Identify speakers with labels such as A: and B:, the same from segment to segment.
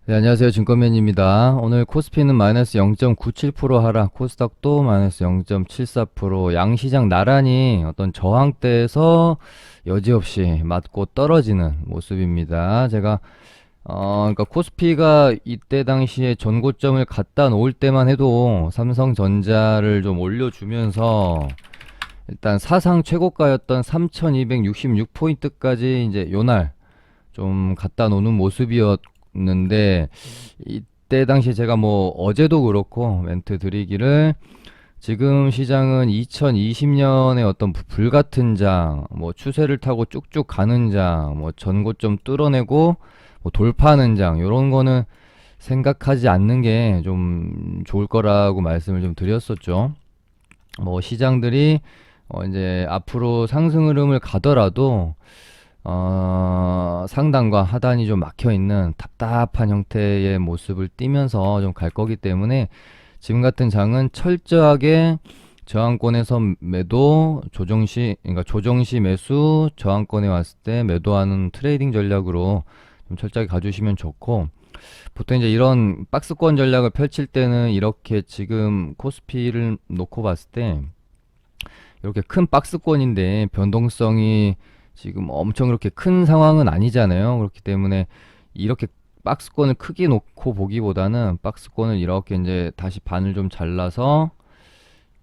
A: 네, 안녕하세요. 증권맨입니다. 오늘 코스피는 마이너스 0.97% 하락, 코스닥도 마이너스 0.74%, 양시장 나란히 어떤 저항대에서 여지없이 맞고 떨어지는 모습입니다. 그러니까 코스피가 이때 당시에 전고점을 갖다 놓을 때만 해도 삼성전자를 좀 올려주면서 일단 사상 최고가였던 3266포인트까지 이제 요날 좀 갖다 놓는 모습이었는데, 이때 당시 제가 뭐 어제도 그렇고 멘트 드리기를, 지금 시장은 2020년의 어떤 불같은 장, 뭐 추세를 타고 쭉쭉 가는 장, 뭐 전고점 뚫어내고 뭐 돌파하는 장, 요런 거는 생각하지 않는 게 좀 좋을 거라고 말씀을 좀 드렸었죠. 뭐 시장들이 이제 앞으로 상승 흐름을 가더라도 상단과 하단이 좀 막혀 있는 답답한 형태의 모습을 띠면서 좀 갈 거기 때문에, 지금 같은 장은 철저하게 저항권에서 매도, 그러니까 조정시 매수, 저항권에 왔을 때 매도하는 트레이딩 전략으로 좀 철저하게 가주시면 좋고, 보통 이제 이런 박스권 전략을 펼칠 때는 이렇게 지금 코스피를 놓고 봤을 때 이렇게 큰 박스권인데 변동성이 지금 엄청 그렇게 큰 상황은 아니잖아요. 그렇기 때문에 이렇게 박스권을 크게 놓고 보기보다는 박스권을 이렇게 이제 다시 반을 좀 잘라서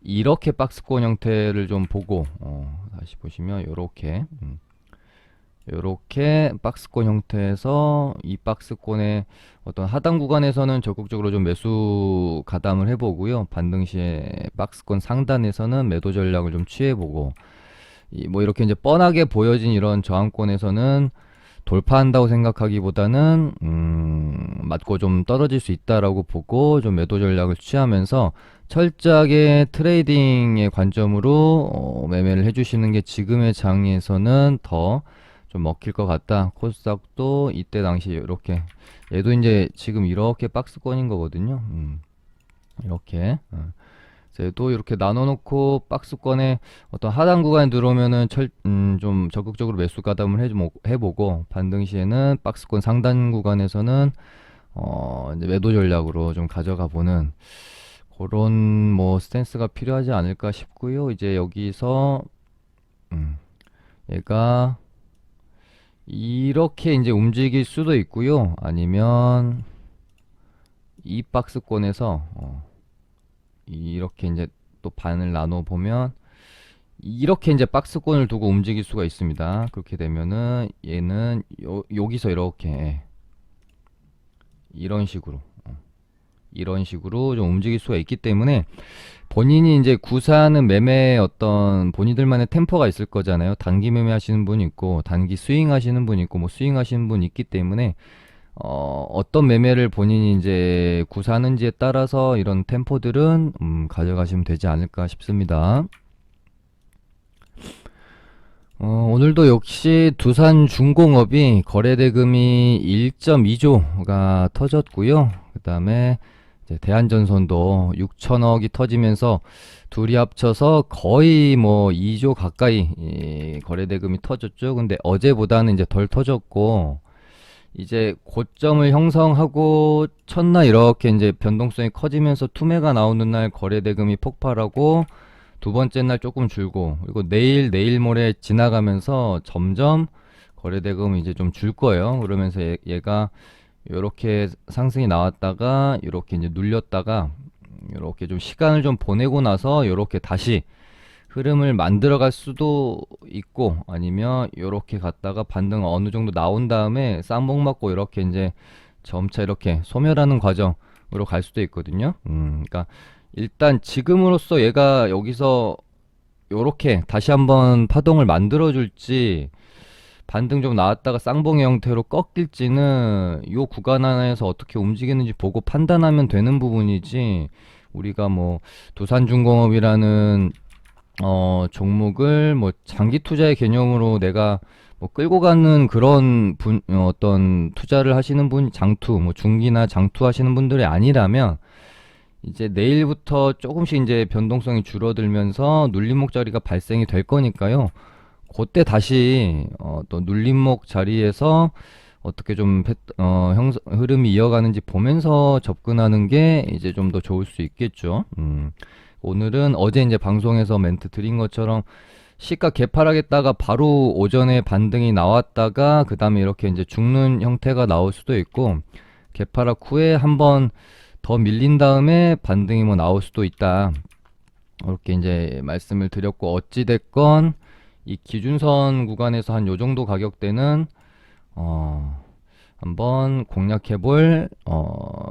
A: 이렇게 박스권 형태를 좀 보고, 다시 보시면 요렇게 박스권 형태에서 이 박스권의 어떤 하단 구간에서는 적극적으로 좀 매수 가담을 해보고요. 반등 시에 박스권 상단에서는 매도 전략을 좀 취해보고, 뭐 이렇게 이제 뻔하게 보여진 이런 저항권에서는 돌파한다고 생각하기보다는 맞고 좀 떨어질 수 있다라고 보고 좀 매도 전략을 취하면서 철저하게 트레이딩의 관점으로 매매를 해주시는 게 지금의 장에서는 더 좀 먹힐 것 같다. 코스닥도 이때 당시 이렇게, 얘도 이제 지금 이렇게 박스권인 거거든요. 이렇게. 또 이렇게 나눠놓고 박스권에 어떤 하단 구간에 들어오면은 좀 적극적으로 매수 가담을 해보고, 반등 시에는 박스권 상단 구간에서는 이제 매도 전략으로 좀 가져가 보는 그런 뭐 스탠스가 필요하지 않을까 싶고요. 이제 여기서 얘가 이렇게 이제 움직일 수도 있고요. 아니면 이 박스권에서 이렇게 이제 또 반을 나눠 보면 이렇게 이제 박스권을 두고 움직일 수가 있습니다. 그렇게 되면은 얘는 여기서 이렇게 이런 식으로 이런 식으로 좀 움직일 수가 있기 때문에, 본인이 이제 구사하는 매매의 어떤 본인들만의 템포가 있을 거잖아요. 단기 매매 하시는 분 있고 단기 스윙 하시는 분 있고 뭐 스윙 하시는 분 있기 때문에, 어떤 매매를 본인이 이제 구사하는지에 따라서 이런 템포들은 가져가시면 되지 않을까 싶습니다. 오늘도 역시 두산중공업이 거래대금이 1.2조가 터졌고요. 그 다음에 대한전선도 6천억이 터지면서 둘이 합쳐서 거의 뭐 2조 가까이 거래대금이 터졌죠. 근데 어제보다는 이제 덜 터졌고, 이제 고점을 형성하고 첫날 이렇게 이제 변동성이 커지면서 투매가 나오는 날 거래대금이 폭발하고, 두 번째 날 조금 줄고, 그리고 내일 모레 지나가면서 점점 거래대금이 이제 좀 줄 거예요. 그러면서 얘가 요렇게 상승이 나왔다가 요렇게 이제 눌렸다가 요렇게 좀 시간을 좀 보내고 나서 요렇게 다시 흐름을 만들어 갈 수도 있고, 아니면 요렇게 갔다가 반등 어느 정도 나온 다음에 쌍봉 맞고 이렇게 이제 점차 이렇게 소멸하는 과정으로 갈 수도 있거든요. 그러니까 일단 지금으로서 얘가 여기서 요렇게 다시 한번 파동을 만들어 줄지, 반등 좀 나왔다가 쌍봉의 형태로 꺾일지는 요 구간 안에서 어떻게 움직이는지 보고 판단하면 되는 부분이지, 우리가 뭐 두산중공업이라는 종목을 뭐 장기 투자의 개념으로 내가 뭐 끌고 가는 그런 어떤 투자를 하시는 분, 장투, 뭐 중기나 장투 하시는 분들이 아니라면, 이제 내일부터 조금씩 이제 변동성이 줄어들면서 눌림목 자리가 발생이 될 거니까요. 그때 다시 또 눌림목 자리에서 어떻게 좀 흐름이 이어가는지 보면서 접근하는 게 이제 좀 더 좋을 수 있겠죠. 오늘은 어제 이제 방송에서 멘트 드린 것처럼 시가 개파락했다가 바로 오전에 반등이 나왔다가 그 다음에 이렇게 이제 죽는 형태가 나올 수도 있고, 개파락 후에 한번 더 밀린 다음에 반등이 뭐 나올 수도 있다, 이렇게 이제 말씀을 드렸고, 어찌됐건 이 기준선 구간에서 한 요 정도 가격대는 한번 공략해볼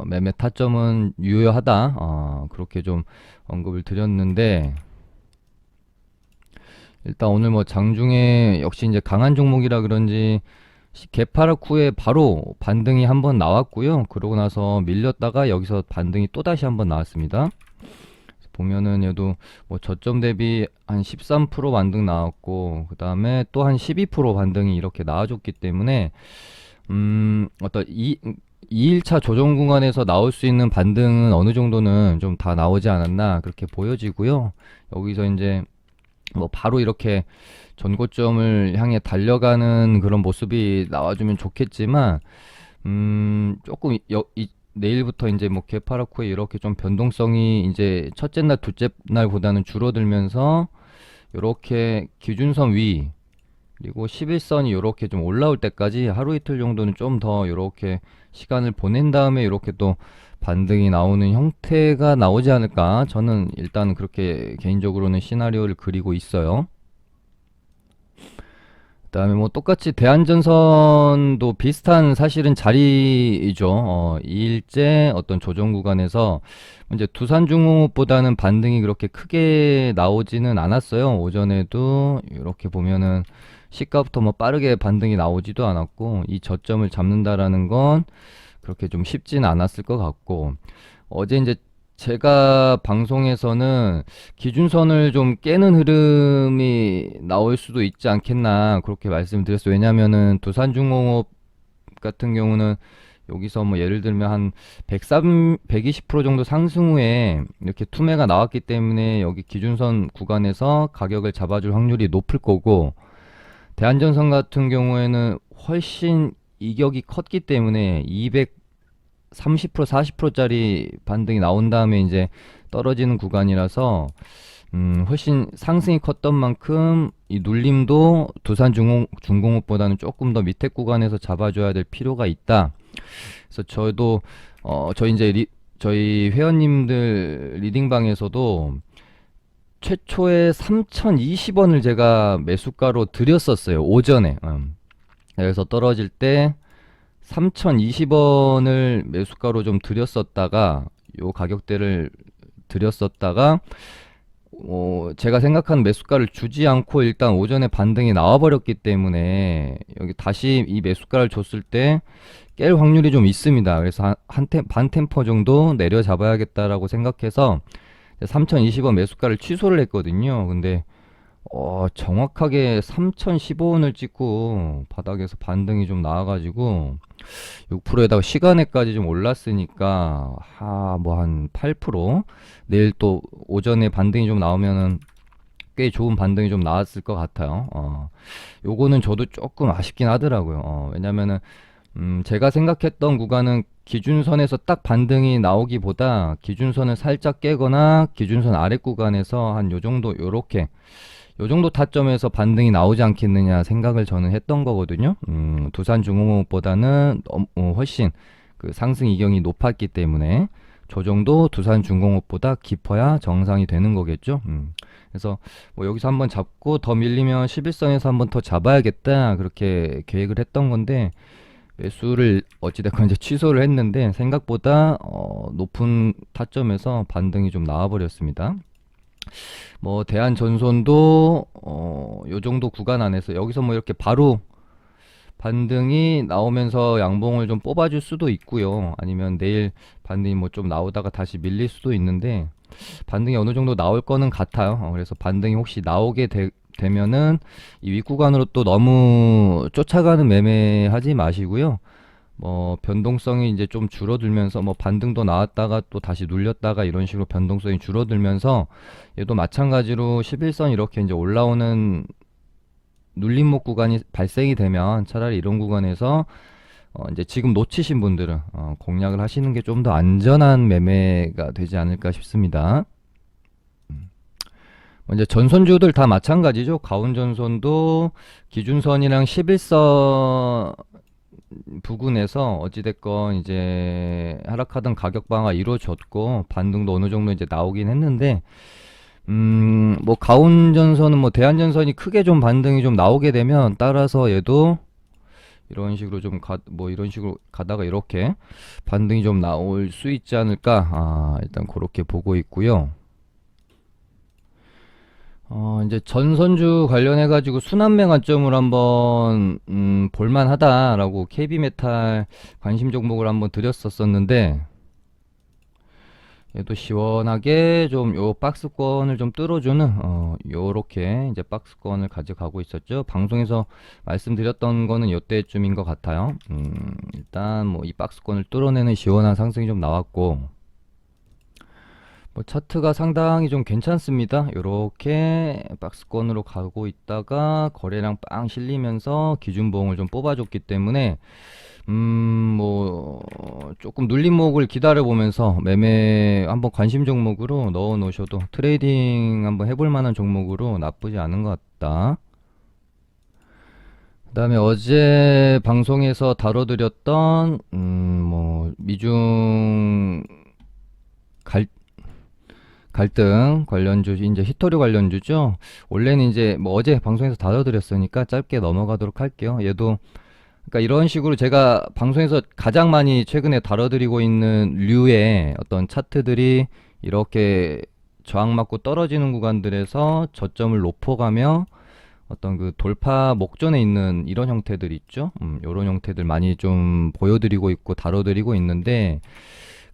A: 매매 타점은 유효하다, 그렇게 좀 언급을 드렸는데, 일단 오늘 뭐 장중에 역시 이제 강한 종목이라 그런지 개파락 후에 바로 반등이 한번 나왔고요. 그러고 나서 밀렸다가 여기서 반등이 또 다시 한번 나왔습니다. 보면은 얘도 뭐 저점 대비 한 13% 반등 나왔고, 그 다음에 또 한 12% 반등이 이렇게 나와줬기 때문에 어떤 2일차 조정 구간에서 나올 수 있는 반등은 어느 정도는 좀 다 나오지 않았나 그렇게 보여지고요. 여기서 이제 뭐 바로 이렇게 전고점을 향해 달려가는 그런 모습이 나와주면 좋겠지만, 조금 내일부터 이제 뭐 개파락 후에 이렇게 좀 변동성이 이제 첫째 날, 둘째 날보다는 줄어들면서 이렇게 기준선 위 그리고 11선이 이렇게 좀 올라올 때까지 하루 이틀 정도는 좀 더 이렇게 시간을 보낸 다음에 이렇게 또 반등이 나오는 형태가 나오지 않을까, 저는 일단 그렇게 개인적으로는 시나리오를 그리고 있어요. 그다음에 뭐 똑같이 대한전선도 비슷한 사실은 자리이죠. 2일째 어떤 조정 구간에서 이제 두산중공업보다는 반등이 그렇게 크게 나오지는 않았어요. 오전에도 이렇게 보면은 시가부터 뭐 빠르게 반등이 나오지도 않았고, 이 저점을 잡는다라는 건 그렇게 좀 쉽지는 않았을 것 같고, 어제 이제 제가 방송에서는 기준선을 좀 깨는 흐름이 나올 수도 있지 않겠나 그렇게 말씀드렸어요. 왜냐면은 두산중공업 같은 경우는 여기서 뭐 예를 들면 한 120% 정도 상승 후에 이렇게 투매가 나왔기 때문에 여기 기준선 구간에서 가격을 잡아줄 확률이 높을 거고, 대한전선 같은 경우에는 훨씬 이격이 컸기 때문에 230% 40%짜리 반등이 나온 다음에 이제 떨어지는 구간이라서 훨씬 상승이 컸던 만큼 이 눌림도 두산중공업보다는 조금 더 밑에 구간에서 잡아줘야 될 필요가 있다. 그래서 저도 저희 이제 저희 회원님들 리딩방에서도 최초에 3020원을 제가 매수가로 드렸었어요, 오전에. 그래서 떨어질 때 3020원을 매수가로 좀 드렸었다가, 요 가격대를 드렸었다가, 제가 생각한 매수가를 주지 않고 일단 오전에 반등이 나와버렸기 때문에 여기 다시 이 매수가를 줬을 때 깰 확률이 좀 있습니다. 그래서 반 템퍼 정도 내려 잡아야겠다라고 생각해서 3020원 매수가를 취소를 했거든요. 근데 정확하게 3015원을 찍고 바닥에서 반등이 좀 나와가지고 6%에다가 시간에까지 좀 올랐으니까 뭐 한 8%, 내일 또 오전에 반등이 좀 나오면은 꽤 좋은 반등이 좀 나왔을 것 같아요. 요거는 저도 조금 아쉽긴 하더라고요. 왜냐면은 제가 생각했던 구간은 기준선에서 딱 반등이 나오기보다 기준선을 살짝 깨거나 기준선 아래 구간에서 한 요 정도, 요렇게 요 정도 타점에서 반등이 나오지 않겠느냐 생각을 저는 했던 거거든요. 두산중공업보다는 훨씬 그 상승 이경이 높았기 때문에 저 정도 두산중공업보다 깊어야 정상이 되는 거겠죠. 그래서 뭐 여기서 한번 잡고 더 밀리면 11선에서 한번 더 잡아야겠다 그렇게 계획을 했던 건데, 매수를 어찌됐건 이제 취소를 했는데 생각보다 높은 타점에서 반등이 좀 나와버렸습니다. 뭐 대한전선도 요 정도 구간 안에서 여기서 뭐 이렇게 바로 반등이 나오면서 양봉을 좀 뽑아줄 수도 있고요. 아니면 내일 반등이 뭐 좀 나오다가 다시 밀릴 수도 있는데, 반등이 어느 정도 나올 거는 같아요. 그래서 반등이 혹시 나오게 되면은 이 윗구간으로 또 너무 쫓아가는 매매하지 마시고요. 뭐 변동성이 이제 좀 줄어들면서 뭐 반등도 나왔다가 또 다시 눌렸다가 이런 식으로 변동성이 줄어들면서, 얘도 마찬가지로 11선 이렇게 이제 올라오는 눌림목 구간이 발생이 되면 차라리 이런 구간에서 이제 지금 놓치신 분들은 공략을 하시는 게 좀 더 안전한 매매가 되지 않을까 싶습니다. 이제 전선주들 다 마찬가지죠. 가운전선도 기준선이랑 11선 부근에서 어찌됐건 이제 하락하던 가격 방어가 이루어졌고 반등도 어느 정도 이제 나오긴 했는데 뭐 가운전선은 뭐 대한전선이 크게 좀 반등이 좀 나오게 되면 따라서 얘도 이런 식으로 좀 뭐 이런 식으로 가다가 이렇게 반등이 좀 나올 수 있지 않을까 일단 그렇게 보고 있고요. 이제 전선주 관련해 가지고 순환매 관점으로 한번 볼만하다라고 KB메탈 관심 종목을 한번 드렸었는데 얘도 시원하게 좀 요 박스권을 좀 뚫어주는 요렇게 이제 박스권을 가져가고 있었죠. 방송에서 말씀드렸던 거는 요때쯤인 것 같아요. 일단 뭐 이 박스권을 뚫어내는 시원한 상승이 좀 나왔고 뭐 차트가 상당히 좀 괜찮습니다. 요렇게 박스권으로 가고 있다가 거래량 빵 실리면서 기준봉을 좀 뽑아줬기 때문에 뭐 조금 눌림목을 기다려 보면서 매매 한번 관심 종목으로 넣어 놓으셔도 트레이딩 한번 해볼 만한 종목으로 나쁘지 않은 것 같다. 그 다음에 어제 방송에서 다뤄드렸던 뭐 미중 갈등 관련주 이제 히토리 관련주죠. 원래는 이제 뭐 어제 방송에서 다뤄드렸으니까 짧게 넘어가도록 할게요. 얘도 그러니까 이런 식으로 제가 방송에서 가장 많이 최근에 다뤄드리고 있는 류의 어떤 차트들이 이렇게 저항 맞고 떨어지는 구간들에서 저점을 높여가며 어떤 그 돌파 목전에 있는 이런 형태들 있죠. 이런 형태들 많이 좀 보여드리고 있고 다뤄드리고 있는데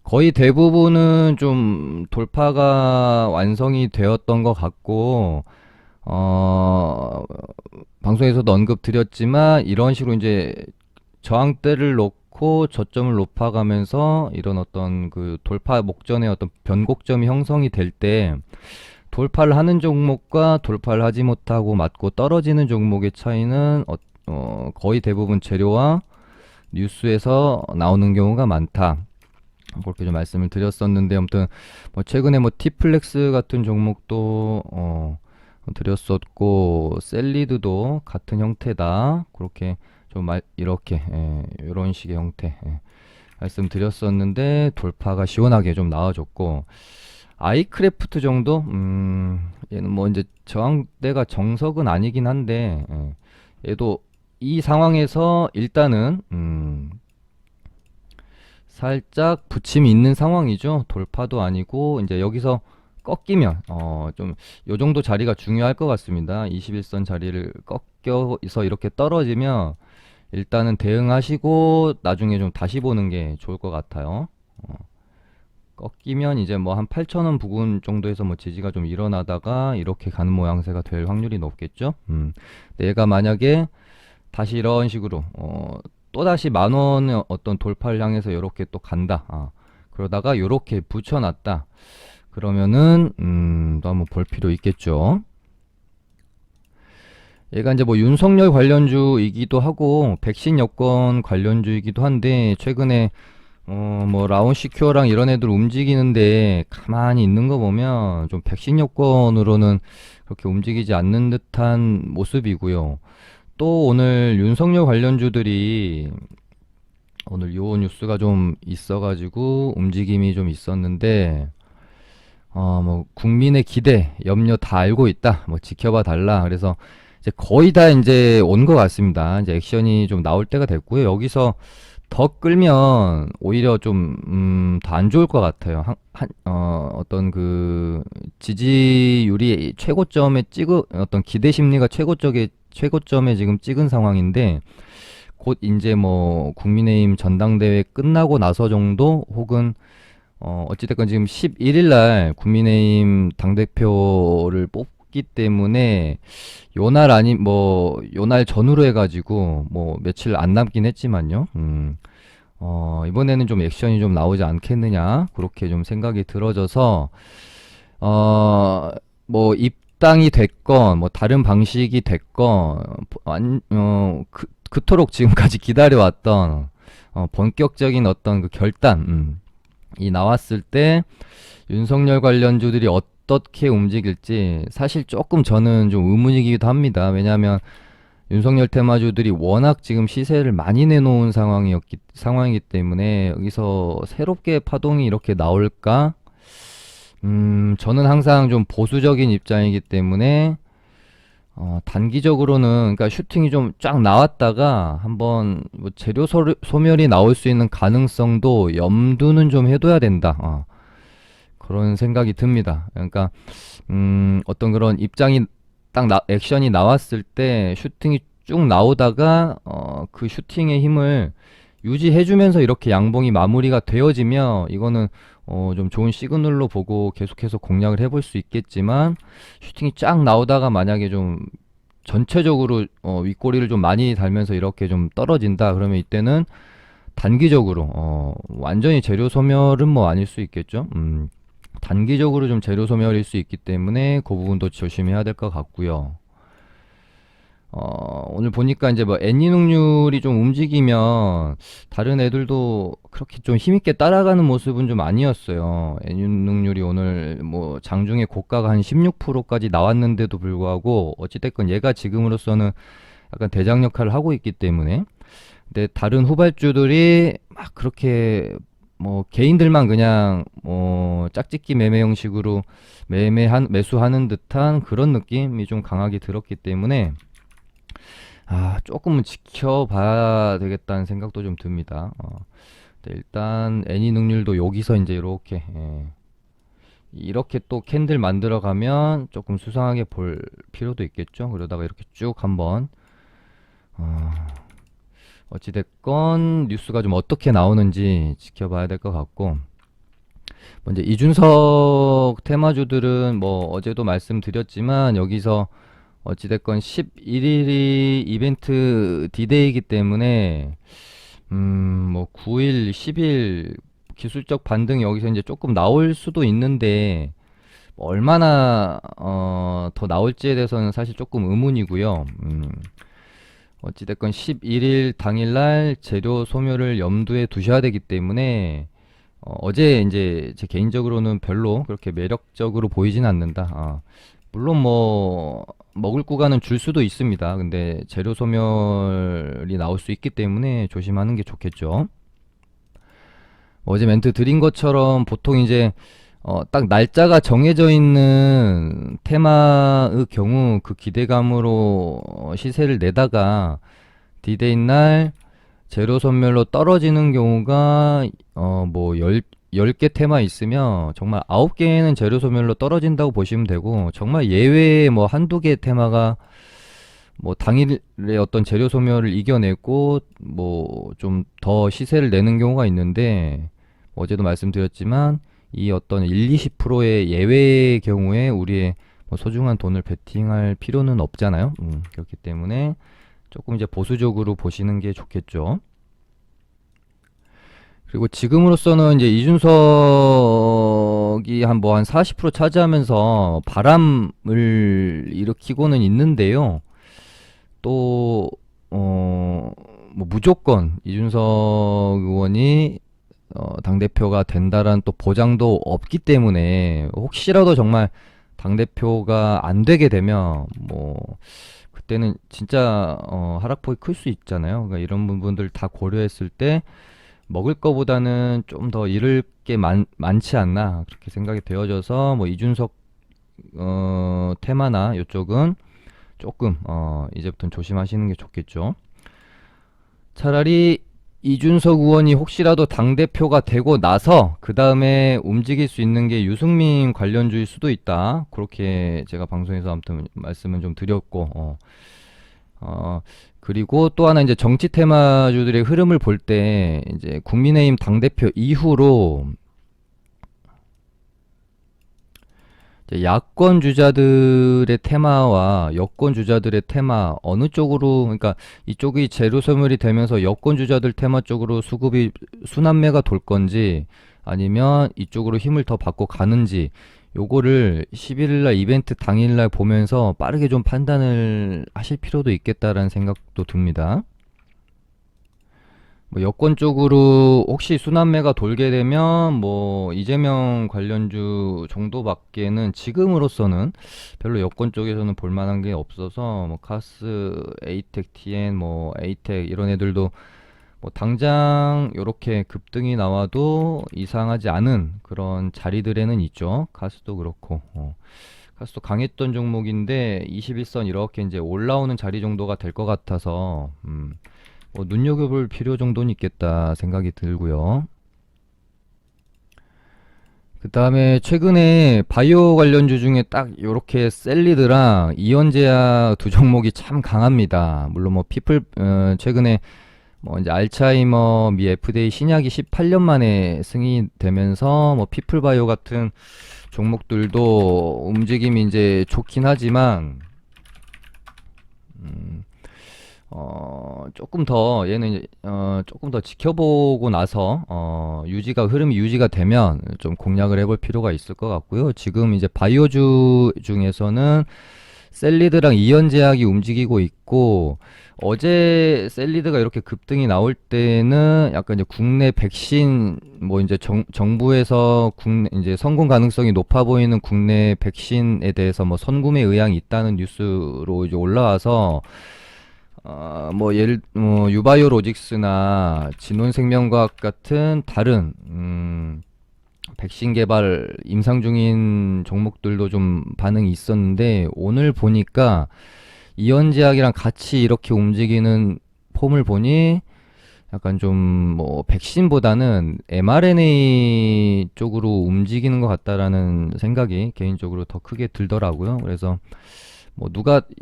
A: 거의 대부분은 좀 돌파가 완성이 되었던 것 같고 방송에서도 언급드렸지만 이런 식으로 이제 저항대를 놓고 저점을 높아가면서 이런 어떤 그 돌파 목전의 어떤 변곡점이 형성이 될 때 돌파를 하는 종목과 돌파를 하지 못하고 맞고 떨어지는 종목의 차이는 거의 대부분 재료와 뉴스에서 나오는 경우가 많다. 그렇게 좀 말씀을 드렸었는데 아무튼 뭐 최근에 뭐 티플렉스 같은 종목도 드렸었고 셀리드도 같은 형태다. 그렇게 좀 이렇게 이런 식의 형태 말씀드렸었는데 돌파가 시원하게 좀 나와줬고 아이크래프트 정도 얘는 뭐 이제 저항대가 정석은 아니긴 한데 얘도 이 상황에서 일단은 살짝 부침이 있는 상황이죠. 돌파도 아니고 이제 여기서 꺾이면 좀 요 정도 자리가 중요할 것 같습니다. 21선 자리를 꺾여서 이렇게 떨어지면 일단은 대응하시고 나중에 좀 다시 보는 게 좋을 것 같아요. 꺾이면 이제 뭐 한 8,000원 부근 정도에서 뭐 지지가 좀 일어나다가 이렇게 가는 모양새가 될 확률이 높겠죠. 내가 만약에 다시 이런 식으로 또다시 10,000원의 어떤 돌파를 향해서 이렇게 또 간다. 그러다가 이렇게 붙여놨다. 그러면은 또 한번 볼 필요 있겠죠. 얘가 이제 뭐 윤석열 관련주이기도 하고 백신 여권 관련주이기도 한데 최근에 뭐 라온시큐어랑 이런 애들 움직이는데 가만히 있는 거 보면 좀 백신 여권으로는 그렇게 움직이지 않는 듯한 모습이고요. 또 오늘 윤석열 관련주들이 오늘 요 뉴스가 좀 있어가지고 움직임이 좀 있었는데 뭐 국민의 기대, 염려 다 알고 있다. 뭐 지켜봐 달라. 그래서 이제 거의 다 이제 온 것 같습니다. 이제 액션이 좀 나올 때가 됐고요. 여기서 더 끌면 오히려 좀 더 안 좋을 것 같아요. 어떤 그 지지율이 최고점에 어떤 기대 심리가 최고점에 지금 찍은 상황인데 곧 이제 뭐 국민의힘 전당대회 끝나고 나서 정도 혹은 어찌됐건 지금 11일 날 국민의힘 당대표를 뽑기 때문에 요날 아니 뭐 요날 전후로 해가지고 뭐 며칠 안 남긴 했지만요. 이번에는 좀 액션이 좀 나오지 않겠느냐 그렇게 좀 생각이 들어져서 뭐 입당이 됐건 뭐 다른 방식이 됐건 그토록 지금까지 기다려왔던 본격적인 어떤 그 결단, 이 나왔을 때 윤석열 관련주들이 어떻게 움직일지 사실 조금 저는 좀 의문이기도 합니다. 왜냐하면 윤석열 테마주들이 워낙 지금 시세를 많이 내놓은 상황이기 때문에 여기서 새롭게 파동이 이렇게 나올까? 저는 항상 좀 보수적인 입장이기 때문에 단기적으로는 그러니까 슈팅이 좀 쫙 나왔다가 한번 뭐 재료 소멸이 나올 수 있는 가능성도 염두는 좀 해둬야 된다. 그런 생각이 듭니다. 그러니까 어떤 그런 입장이 액션이 나왔을 때 슈팅이 쭉 나오다가 그 슈팅의 힘을 유지해주면서 이렇게 양봉이 마무리가 되어지면 이거는 좀 좋은 시그널로 보고 계속해서 공략을 해볼 수 있겠지만 슈팅이 쫙 나오다가 만약에 좀 전체적으로 윗꼬리를 좀 많이 달면서 이렇게 좀 떨어진다 그러면 이때는 단기적으로 완전히 재료 소멸은 뭐 아닐 수 있겠죠. 단기적으로 좀 재료 소멸일 수 있기 때문에 그 부분도 조심해야 될 것 같고요. 오늘 보니까 이제 뭐 애니눅률이 좀 움직이면 다른 애들도 그렇게 좀 힘있게 따라가는 모습은 좀 아니었어요. 애니눅률이 오늘 뭐 장중에 고가가 한 16%까지 나왔는데도 불구하고 어찌됐건 얘가 지금으로서는 약간 대장 역할을 하고 있기 때문에 근데 다른 후발주들이 막 그렇게 뭐 개인들만 그냥 뭐 짝짓기 매매 형식으로 매수하는 듯한 그런 느낌이 좀 강하게 들었기 때문에 조금은 지켜봐야 되겠다는 생각도 좀 듭니다. 네, 일단 애니 능률도 여기서 이제 이렇게 또 캔들 만들어 가면 조금 수상하게 볼 필요도 있겠죠. 그러다가 이렇게 쭉 한번 어찌됐건 뉴스가 좀 어떻게 나오는지 지켜봐야 될 것 같고 먼저 이준석 테마주들은 뭐 어제도 말씀드렸지만 여기서 어찌됐건 11일이 이벤트 디데이이기 때문에 뭐 9일, 10일 기술적 반등이 여기서 이제 조금 나올 수도 있는데 뭐 얼마나 더 나올지에 대해서는 사실 조금 의문이고요. 어찌됐건 11일 당일날 재료 소멸을 염두에 두셔야 되기 때문에 어제 이제 제 개인적으로는 별로 그렇게 매력적으로 보이진 않는다. 물론 뭐 먹을 구간은 줄 수도 있습니다. 근데 재료 소멸이 나올 수 있기 때문에 조심하는 게 좋겠죠. 어제 멘트 드린 것처럼 보통 이제 딱 날짜가 정해져 있는 테마의 경우 그 기대감으로 시세를 내다가 디데이 날 재료 선멸로 떨어지는 경우가 뭐 10개 테마 있으면 정말 9개는 재료 소멸로 떨어진다고 보시면 되고 정말 예외의 뭐 한두 개 테마가 뭐 당일에 어떤 재료 소멸을 이겨내고 뭐 좀 더 시세를 내는 경우가 있는데 어제도 말씀드렸지만 이 어떤 1, 20%의 예외의 경우에 우리의 뭐 소중한 돈을 베팅할 필요는 없잖아요. 그렇기 때문에 조금 이제 보수적으로 보시는 게 좋겠죠. 그리고 지금으로서는 이제 이준석이 한 뭐 한 40% 차지하면서 바람을 일으키고는 있는데요. 또, 뭐 무조건 이준석 의원이 당대표가 된다란 또 보장도 없기 때문에 혹시라도 정말 당대표가 안 되게 되면 뭐 그때는 진짜 하락폭이 클 수 있잖아요. 그러니까 이런 부분들 다 고려했을 때 먹을 거보다는 좀 더 잃을 게 많지 않나 그렇게 생각이 되어져서 뭐 이준석 테마나 이쪽은 조금 이제부터는 조심하시는 게 좋겠죠. 차라리 이준석 의원이 혹시라도 당대표가 되고 나서 그 다음에 움직일 수 있는 게 유승민 관련주일 수도 있다. 그렇게 제가 방송에서 아무튼 말씀을 좀 드렸고 그리고 또 하나 이제 정치 테마주들의 흐름을 볼 때 이제 국민의힘 당대표 이후로 이제 야권 주자들의 테마와 여권 주자들의 테마 어느 쪽으로 그러니까 이쪽이 재료 소멸이 되면서 여권 주자들 테마 쪽으로 수급이 순환매가 돌 건지 아니면 이쪽으로 힘을 더 받고 가는지 요거를 11일날 이벤트 당일날 보면서 빠르게 좀 판단을 하실 필요도 있겠다라는 생각도 듭니다. 뭐 여권 쪽으로 혹시 순환매가 돌게 되면 뭐 이재명 관련주 정도밖에는 지금으로서는 별로 여권 쪽에서는 볼 만한 게 없어서 뭐 카스, 에이텍, TN, 뭐 에이텍 이런 애들도 뭐 당장 요렇게 급등이 나와도 이상하지 않은 그런 자리들에는 있죠. 카스도 그렇고. 카스도 강했던 종목인데 21선 이렇게 이제 올라오는 자리 정도가 될 것 같아서 뭐 눈여겨볼 필요 정도는 있겠다 생각이 들고요. 그 다음에 최근에 바이오 관련주 중에 딱 요렇게 셀리드랑 이원제약 두 종목이 참 강합니다. 물론 뭐 최근에 뭐 이제 알츠하이머 미 FDA 신약이 18년 만에 승인되면서 뭐 피플바이오 같은 종목들도 움직임이 이제 좋긴 하지만 조금 더 얘는 이제 조금 더 지켜보고 나서 흐름이 유지가 되면 좀 공략을 해볼 필요가 있을 것 같고요. 지금 이제 바이오주 중에서는 셀리드랑 이연제약이 움직이고 있고, 어제 셀리드가 이렇게 급등이 나올 때는 약간 이제 국내 백신 뭐 이제 정부에서 국내 이제 성공 가능성이 높아 보이는 국내 백신에 대해서 뭐 선구매 의향이 있다는 뉴스로 이제 올라와서 뭐 유바이오로직스나 진원생명과학 같은 다른 백신 개발 임상 중인 종목들도 좀 반응이 있었는데, 오늘 보니까 이연제약이랑 같이 이렇게 움직이는 폼을 보니 약간 좀 뭐 백신보다는 mRNA 쪽으로 움직이는 것 같다라는 생각이 개인적으로 더 크게 들더라고요. 그래서 뭐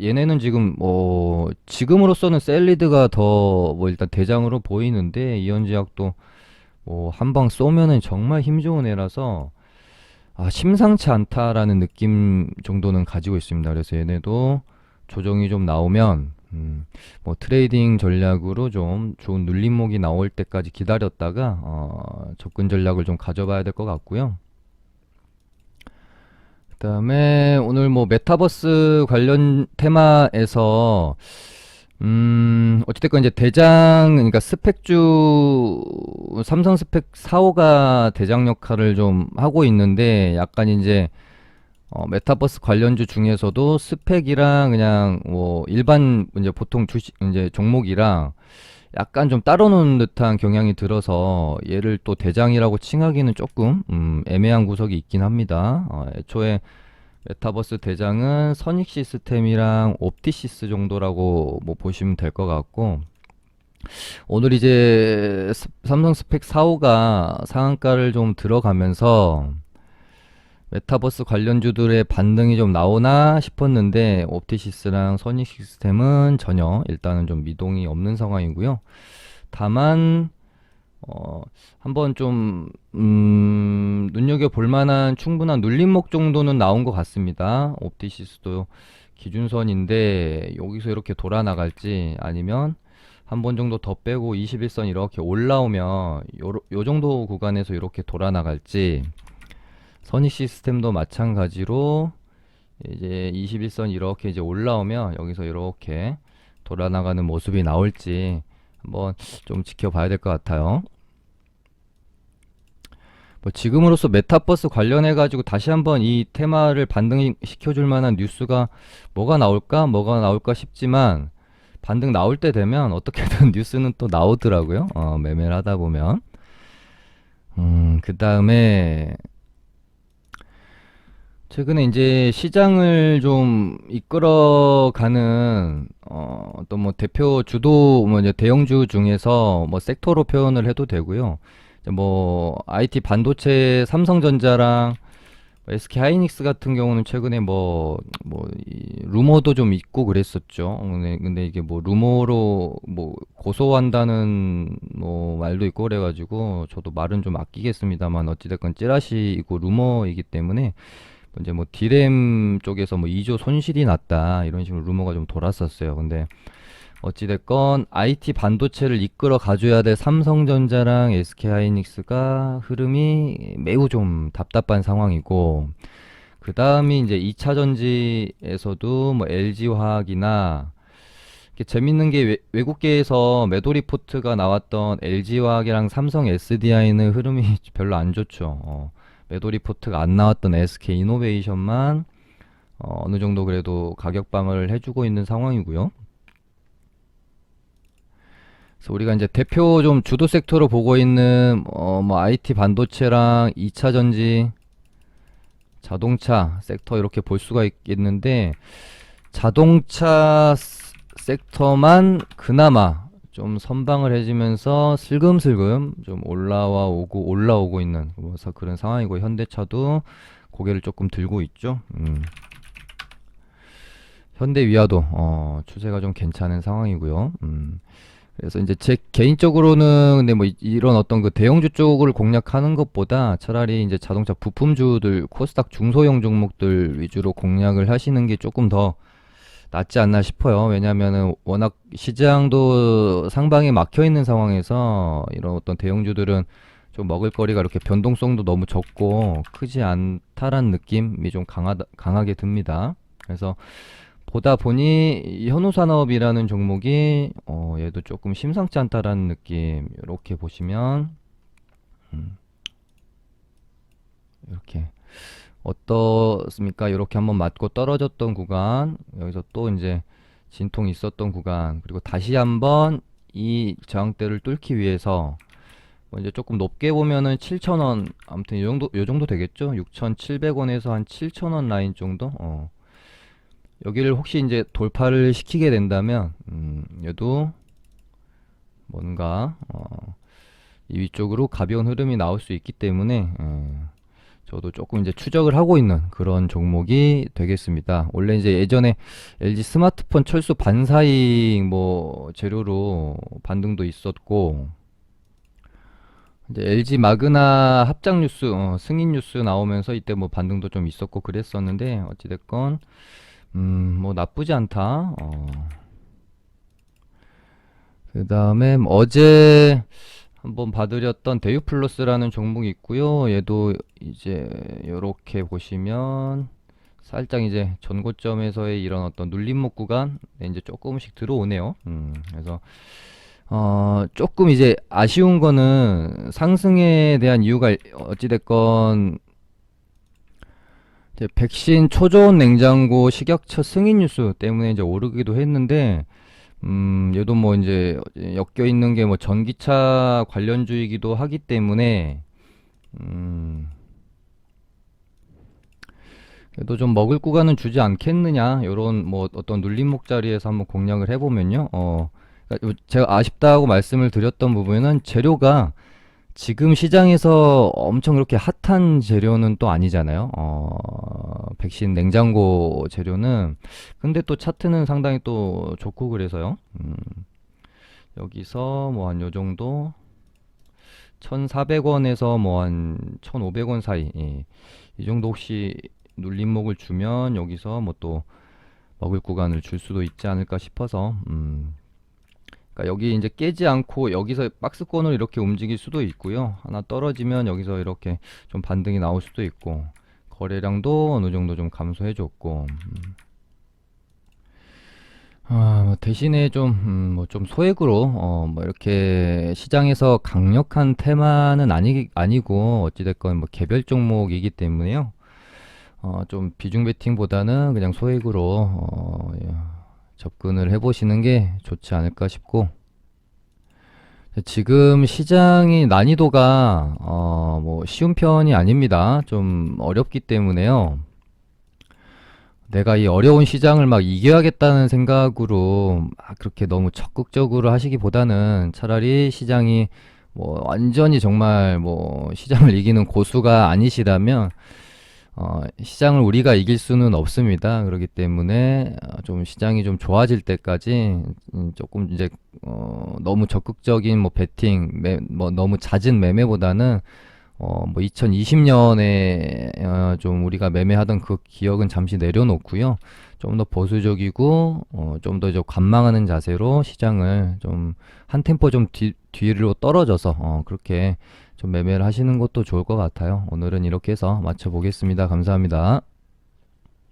A: 얘네는 지금 뭐 지금으로서는 셀리드가 더 뭐 일단 대장으로 보이는데, 이연제약도 뭐 한 방 쏘면은 정말 힘 좋은 애라서 심상치 않다라는 느낌 정도는 가지고 있습니다. 그래서 얘네도 조정이 좀 나오면 뭐 트레이딩 전략으로 좀 좋은 눌림목이 나올 때까지 기다렸다가 접근 전략을 좀 가져봐야 될 것 같고요. 그다음에 오늘 뭐 메타버스 관련 테마에서 어찌됐건 이제 그러니까 스펙주, 삼성 스펙 4호가 대장 역할을 좀 하고 있는데, 약간 이제, 메타버스 관련주 중에서도 스펙이랑 그냥 뭐 일반 이제 보통 이제 종목이랑 약간 좀 따로 노는 듯한 경향이 들어서 얘를 또 대장이라고 칭하기는 조금, 애매한 구석이 있긴 합니다. 애초에 메타버스 대장은 선익 시스템이랑 옵티시스 정도라고 뭐 보시면 될 것 같고, 오늘 이제 삼성 스펙 4호가 상한가를 좀 들어가면서 메타버스 관련주들의 반등이 좀 나오나 싶었는데, 옵티시스랑 선익 시스템은 전혀 일단은 좀 미동이 없는 상황이고요. 다만 한번 좀, 눈여겨볼 만한 충분한 눌림목 정도는 나온 것 같습니다. 옵티시스도 기준선인데, 여기서 이렇게 돌아 나갈지, 아니면 한 번 정도 더 빼고 21선 이렇게 올라오면, 요 정도 구간에서 이렇게 돌아 나갈지, 선익 시스템도 마찬가지로, 이제 21선 이렇게 이제 올라오면, 여기서 이렇게 돌아 나가는 모습이 나올지, 한번 좀 지켜봐야 될 것 같아요. 뭐 지금으로서 메타버스 관련해 가지고 다시 한번 이 테마를 반등시켜 줄 만한 뉴스가 뭐가 나올까 싶지만, 반등 나올 때 되면 어떻게든 뉴스는 또 나오더라고요. 매매를 하다 보면. 그 다음에 최근에 이제 시장을 좀 이끌어가는 어떤 뭐 대표 주도 뭐 이제 대형주 중에서 뭐 섹터로 표현을 해도 되고요. 이제 뭐 IT 반도체 삼성전자랑 SK 하이닉스 같은 경우는 최근에 루머도 좀 있고 그랬었죠. 근데 이게 뭐 루머로 뭐 고소한다는 뭐 말도 있고 그래가지고 저도 말은 좀 아끼겠습니다만, 어찌됐건 찌라시이고 루머이기 때문에 이제 뭐 디램 쪽에서 뭐 2조 손실이 났다 이런 식으로 루머가 좀 돌았었어요. 근데 어찌됐건 IT 반도체를 이끌어 가줘야 될 삼성전자랑 SK하이닉스가 흐름이 매우 좀 답답한 상황이고, 그 다음이 이제 2차 전지에서도 뭐 LG화학이나 이게 재밌는 게 외국계에서 매도 리포트가 나왔던 LG화학이랑 삼성 SDI는 흐름이 별로 안 좋죠. 매도 리포트가 안 나왔던 SK 이노베이션만 어느 정도 그래도 가격 방어를 해주고 있는 상황이고요. 그래서 우리가 이제 대표 좀 주도 섹터로 보고 있는 뭐 IT 반도체랑 2차 전지, 자동차 섹터 이렇게 볼 수가 있겠는데 자동차 섹터만 그나마 좀 선방을 해주면서 슬금슬금 좀 올라오고 있는 그런 상황이고, 현대차도 고개를 조금 들고 있죠. 현대위아도 추세가 좀 괜찮은 상황이고요. 그래서 이제 제 개인적으로는 근데 뭐 이런 어떤 그 대형주 쪽을 공략하는 것보다 차라리 이제 자동차 부품주들 코스닥 중소형 종목들 위주로 공략을 하시는 게 조금 더 낫지 않나 싶어요. 왜냐면은 워낙 시장도 상방에 막혀 있는 상황에서 이런 어떤 대형주들은 좀 먹을거리가 이렇게 변동성도 너무 적고 크지 않다란 느낌이 좀 강하게 듭니다. 그래서 보다 보니 이 현우산업이라는 종목이 얘도 조금 심상치 않다라는 느낌. 이렇게 보시면 이렇게 어떻습니까? 이렇게 한번 맞고 떨어졌던 구간, 여기서 또 이제 진통이 있었던 구간, 그리고 다시 한번 이 저항대를 뚫기 위해서 뭐 이제 조금 높게 보면은 7,000원, 아무튼 요 정도 되겠죠? 6,700원에서 한 7,000원 라인 정도? 여기를 혹시 이제 돌파를 시키게 된다면, 얘도 뭔가, 이 위쪽으로 가벼운 흐름이 나올 수 있기 때문에, 저도 조금 이제 추적을 하고 있는 그런 종목이 되겠습니다. 원래 이제 예전에 LG 스마트폰 철수 반사익 뭐 재료로 반등도 있었고, 이제 LG 마그나 합작 뉴스, 승인 뉴스 나오면서 이때 뭐 반등도 좀 있었고 그랬었는데, 어찌됐건 뭐 나쁘지 않다. 그 다음에 어제 한번 봐드렸던 대유플러스라는 종목이 있고요. 얘도 이제 이렇게 보시면 살짝 이제 전고점에서의 이런 어떤 눌림목 구간 이제 조금씩 들어오네요. 그래서 조금 이제 아쉬운 거는 상승에 대한 이유가 어찌됐건 이제 백신 초저온 냉장고 식약처 승인 뉴스 때문에 이제 오르기도 했는데, 얘도 뭐 이제 엮여 있는 게 뭐 전기차 관련주이기도 하기 때문에, 그래도 좀 먹을 구간은 주지 않겠느냐, 요런 뭐 어떤 눌림목 자리에서 한번 공략을 해보면요. 그러니까 제가 아쉽다고 말씀을 드렸던 부분은 재료가 지금 시장에서 엄청 그렇게 핫한 재료는 또 아니잖아요. 백신 냉장고 재료는. 근데 또 차트는 상당히 또 좋고 그래서요. 여기서 뭐 한 요 정도 1,400원에서 뭐 한 1,500원 사이, 이 정도 혹시 눌림목을 주면 여기서 뭐 또 먹을 구간을 줄 수도 있지 않을까 싶어서, 그러니까 여기 이제 깨지 않고 여기서 박스권을 이렇게 움직일 수도 있고요. 하나 떨어지면 여기서 이렇게 좀 반등이 나올 수도 있고, 거래량도 어느 정도 좀 감소해 줬고, 뭐 대신에 좀, 뭐 좀 소액으로, 뭐 이렇게 시장에서 강력한 테마는 아니고, 어찌됐건 뭐 개별 종목이기 때문에요. 좀 비중 베팅보다는 그냥 소액으로, 예, 접근을 해보시는 게 좋지 않을까 싶고, 지금 시장이 난이도가 뭐 쉬운 편이 아닙니다. 좀 어렵기 때문에요. 내가 이 어려운 시장을 막 이겨야겠다는 생각으로 막 그렇게 너무 적극적으로 하시기보다는 차라리 시장이 뭐 완전히 정말 뭐 시장을 이기는 고수가 아니시라면 시장을 우리가 이길 수는 없습니다. 그렇기 때문에 좀 시장이 좀 좋아질 때까지 조금 이제 너무 적극적인 뭐 베팅, 뭐 너무 잦은 매매보다는 뭐 2020년에 좀 우리가 매매하던 그 기억은 잠시 내려놓고요. 좀 더 보수적이고 좀 더 이제 관망하는 자세로 시장을 좀 한 템포 좀 뒤로 떨어져서 그렇게 좀 매매를 하시는 것도 좋을 것 같아요. 오늘은 이렇게 해서 마쳐 보겠습니다. 감사합니다.